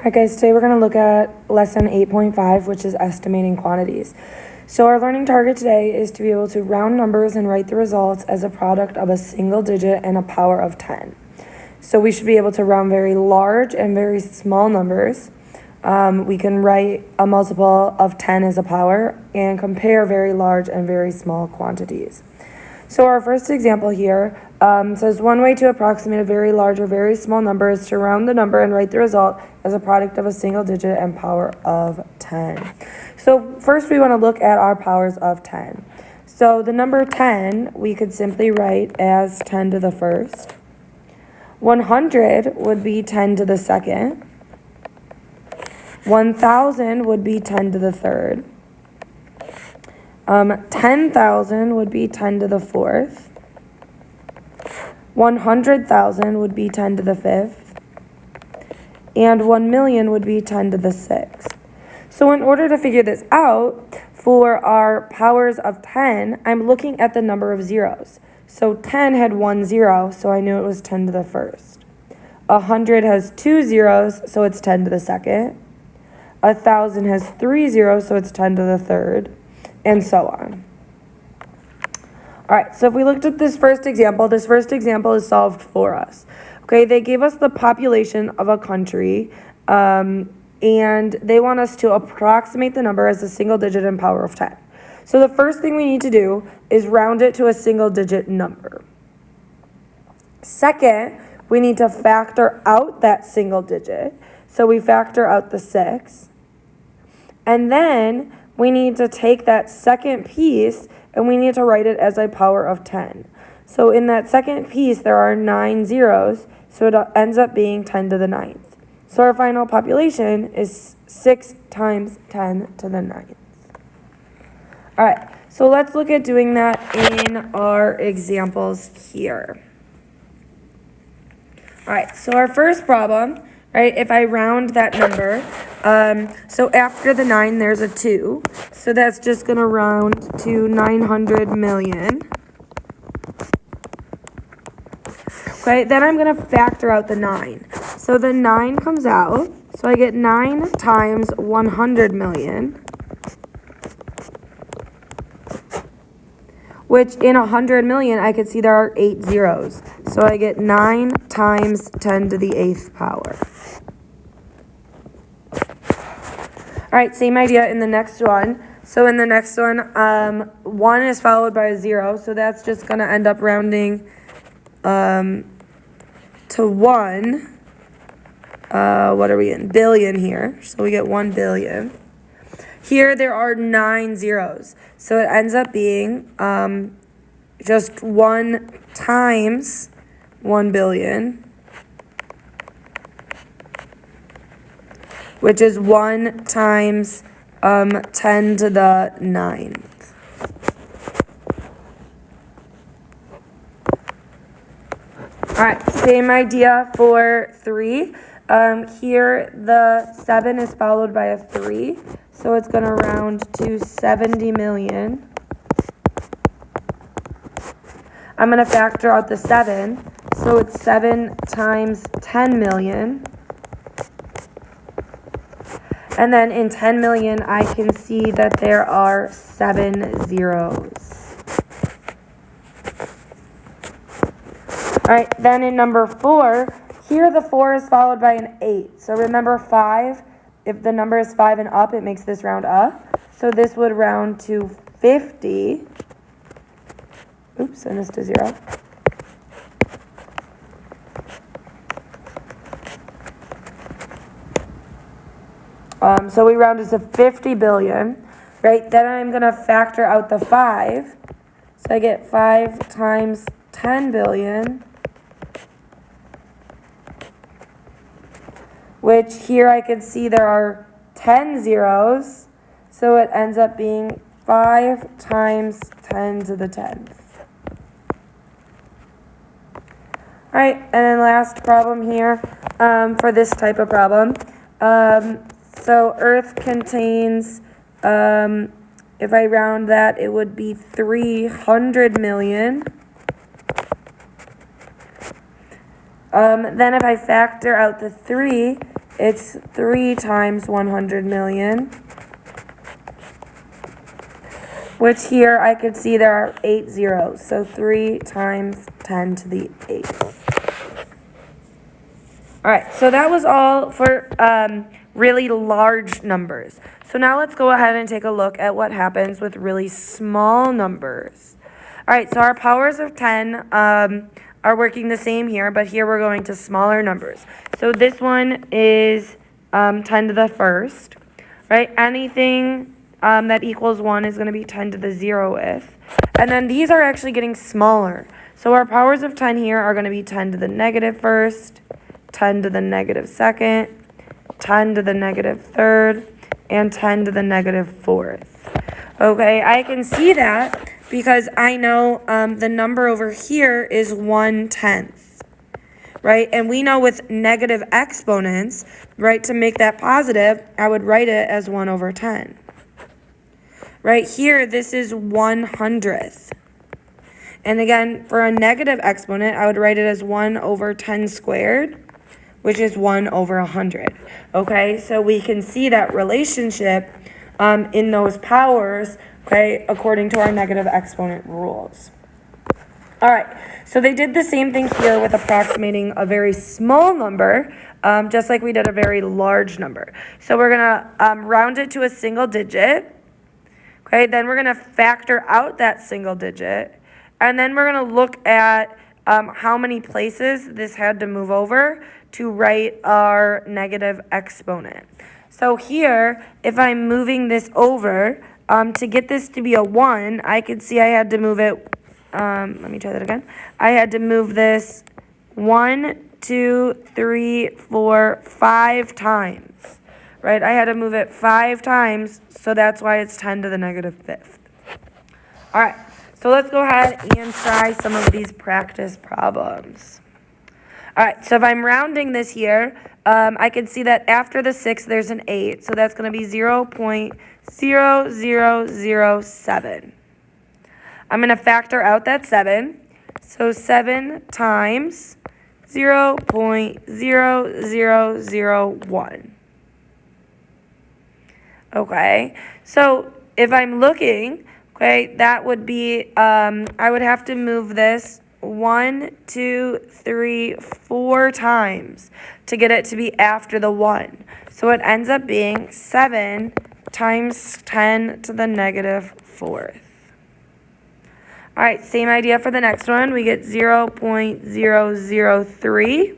Alright guys, today we're going to look at lesson 8.5, which is estimating quantities. So our learning target today is to be able to round numbers and write the results as a product of a single digit and a power of 10. So we should be able to round very large and very small numbers. We can write a multiple of 10 as a power and compare very large and very small quantities. So our first example here says one way to approximate a very large or very small number is to round the number and write the result as a product of a single digit and power of 10. So first we want to look at our powers of 10. So the number 10 we could simply write as 10 to the first. 100 would be 10 to the second. 1,000 would be 10 to the third. 10,000 would be 10 to the fourth. 100,000 would be 10 to the fifth. And 1,000,000 would be 10 to the sixth. So in order to figure this out, for our powers of 10, I'm looking at the number of zeros. So 10 had 1 0, so I knew it was 10 to the first. 100 has 2 zeros, so it's 10 to the second. 1,000 has 3 zeros, so it's 10 to the third. And so on. All right, so if we looked at this first example is solved for us. Okay, they gave us the population of a country, and they want us to approximate the number as a single digit and power of 10. So the first thing we need to do is round it to a single digit number. Second, we need to factor out that single digit. So we factor out the 6. And then we need to take that second piece and we need to write it as a power of 10. So in that second piece, there are 9 zeros, so it ends up being 10 to the 9th. So our final population is 6 times 10 to the 9th. All right, so let's look at doing that in our examples here. All right, so our first problem, right, if I round that number, so after the 9, there's a 2. So that's just going to round to 900 million. Okay, then I'm going to factor out the 9. So the 9 comes out. So I get 9 times 100 million. Which in 100 million, I could see there are 8 zeros. So I get 9 times 10 to the 8th power. All right, same idea in the next one. So in the next one, 1 is followed by a 0. So that's just going to end up rounding to 1. What are we in? Billion here. So we get 1 billion. Here there are 9 zeros. So it ends up being just 1 times 1 billion. Which is 1 times 10 to the 9th. All right, same idea for 3. Here the 7 is followed by a 3, so it's going to round to 70 million. I'm going to factor out the 7, so it's 7 times 10 million. And then in 10 million, I can see that there are 7 zeros. All right, then in number 4, here the 4 is followed by an 8. So remember 5, if the number is 5 and up, it makes this round up. So this would round to 50. Oops, I missed a 0. So we rounded to 50 billion, right? Then I'm going to factor out the 5. So I get 5 times 10 billion, which here I can see there are 10 zeros. So it ends up being 5 times 10 to the 10th. All right, and then last problem here for this type of problem. So Earth contains, if I round that, it would be 300 million. Then if I factor out the 3, It's 3 times 100 million, which here I could see there are 8 zeros. So 3 times 10 to the 8th. All right, so that was all for really large numbers. So now let's go ahead and take a look at what happens with really small numbers. All right, so our powers of 10 are working the same here, but here we're going to smaller numbers. So this one is 10 to the first, right? Anything that equals 1 is going to be 10 to the 0th. And then these are actually getting smaller. So our powers of 10 here are going to be 10 to the negative first, 10 to the negative second, 10 to the negative third, and 10 to the negative fourth. Okay, I can see that because I know the number over here is 1/10, right? And we know with negative exponents, right, to make that positive, I would write it as 1/10. Right here, this is 1/100th. And again, for a negative exponent, I would write it as 1/10 squared, which is 1/100. Okay, so we can see that relationship in those powers, okay, according to our negative exponent rules. All right, so they did the same thing here with approximating a very small number, just like we did a very large number. So we're gonna round it to a single digit. Okay, then we're gonna factor out that single digit, and then we're gonna look at how many places this had to move over to write our negative exponent. So here, if I'm moving this over, to get this to be a 1, I could see I had to move it, let me try that again. I had to move this 1, 2, 3, 4, 5 times, right? I had to move it 5 times, so that's why it's 10 to the negative 5th. All right, so let's go ahead and try some of these practice problems. All right, so if I'm rounding this here, I can see that after the 6, there's an 8. So that's going to be 0.0007. I'm going to factor out that 7. So 7 times 0.0001. Okay, so if I'm looking, okay, that would be, I would have to move this 1, 2, 3, 4 times to get it to be after the 1. So it ends up being 7 times 10 to the negative 4th. All right, same idea for the next one. We get 0.003.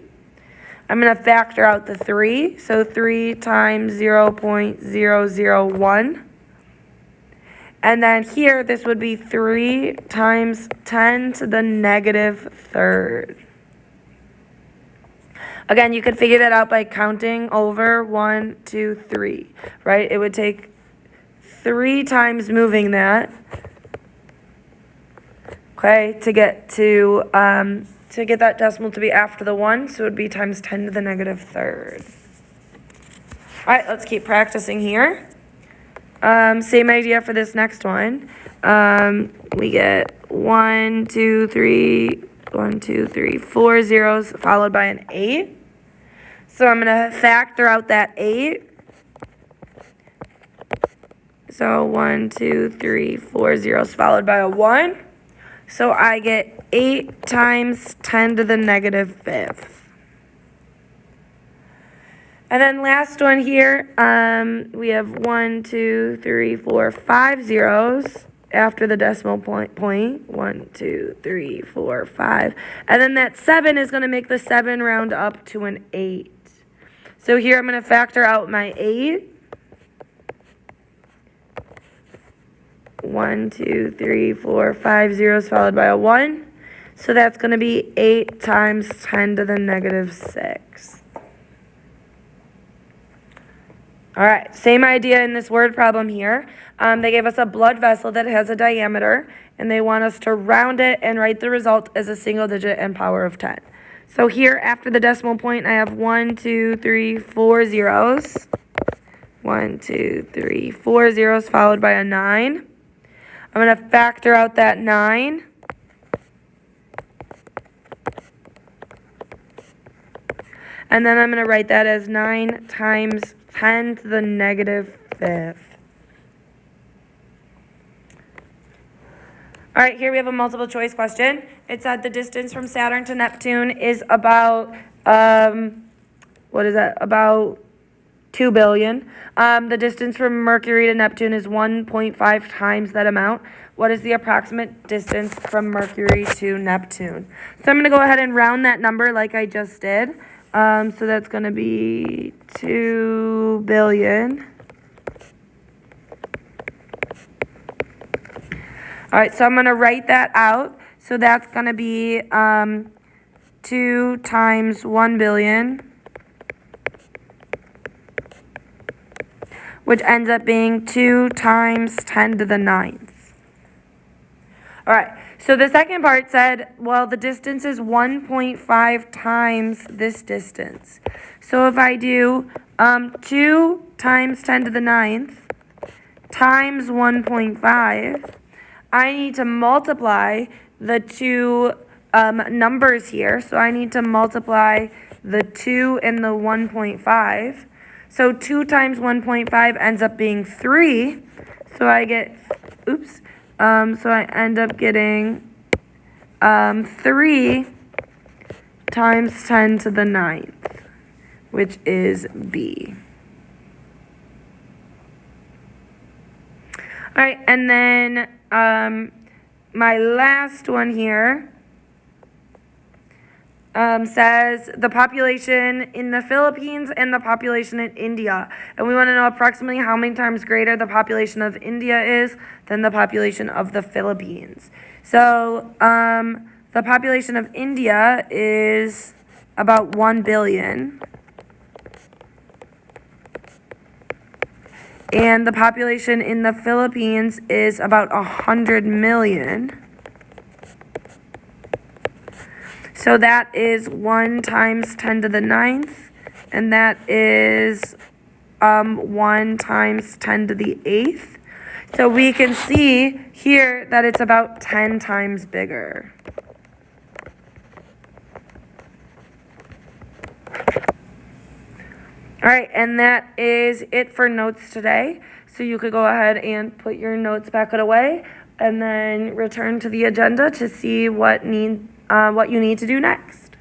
I'm going to factor out the 3. So 3 times 0.001. And then here, this would be 3 times 10 to the negative 3rd. Again, you could figure that out by counting over 1, 2, 3, right? It would take 3 times moving that, okay, to get that decimal to be after the 1, so it would be times 10 to the negative 3rd. All right, let's keep practicing here. Same idea for this next one. We get 1, 2, 3, 4 zeros followed by an 8. So I'm going to factor out that 8. So 1, 2, 3, 4 zeros followed by a 1. So I get 8 times 10 to the negative 5th. And then last one here, we have 1, 2, 3, 4, 5 zeros after the decimal point. 1, 2, 3, 4, 5. And then that 7 is going to make the 7 round up to an 8. So here I'm going to factor out my 8. 1, 2, 3, 4, 5 zeros followed by a 1. So that's going to be 8 times 10 to the negative 6. All right, same idea in this word problem here. They gave us a blood vessel that has a diameter, and they want us to round it and write the result as a single digit and power of 10. So here, after the decimal point, I have 1, 2, 3, 4 zeros. 1, 2, 3, 4 zeros followed by a 9. I'm going to factor out that 9. And then I'm going to write that as 9 times 10 to the negative 5th. All right, here we have a multiple choice question. It said the distance from Saturn to Neptune is about, about 2 billion. The distance from Mercury to Neptune is 1.5 times that amount. What is the approximate distance from Mercury to Neptune? So I'm going to go ahead and round that number like I just did. So that's going to be 2 billion. All right, so I'm going to write that out. So that's going to be 2 times 1 billion, which ends up being 2 times 10 to the 9th. All right, so the second part said, well, the distance is 1.5 times this distance. So if I do 2 times 10 to the 9th times 1.5, I need to multiply the two numbers here. So I need to multiply the 2 and the 1.5. So 2 times 1.5 ends up being 3. So I get, so I end up getting 3 times 10 to the 9th, which is B. All right, and then my last one here says the population in the Philippines and the population in India. And we want to know approximately how many times greater the population of India is than the population of the Philippines. So the population of India is about 1 billion. And the population in the Philippines is about 100 million. So that is 1 times 10 to the 9th, and that is 1 times 10 to the 8th. So we can see here that it's about 10 times bigger. All right, and that is it for notes today. So you could go ahead and put your notes back away and then return to the agenda to see what you need to do next.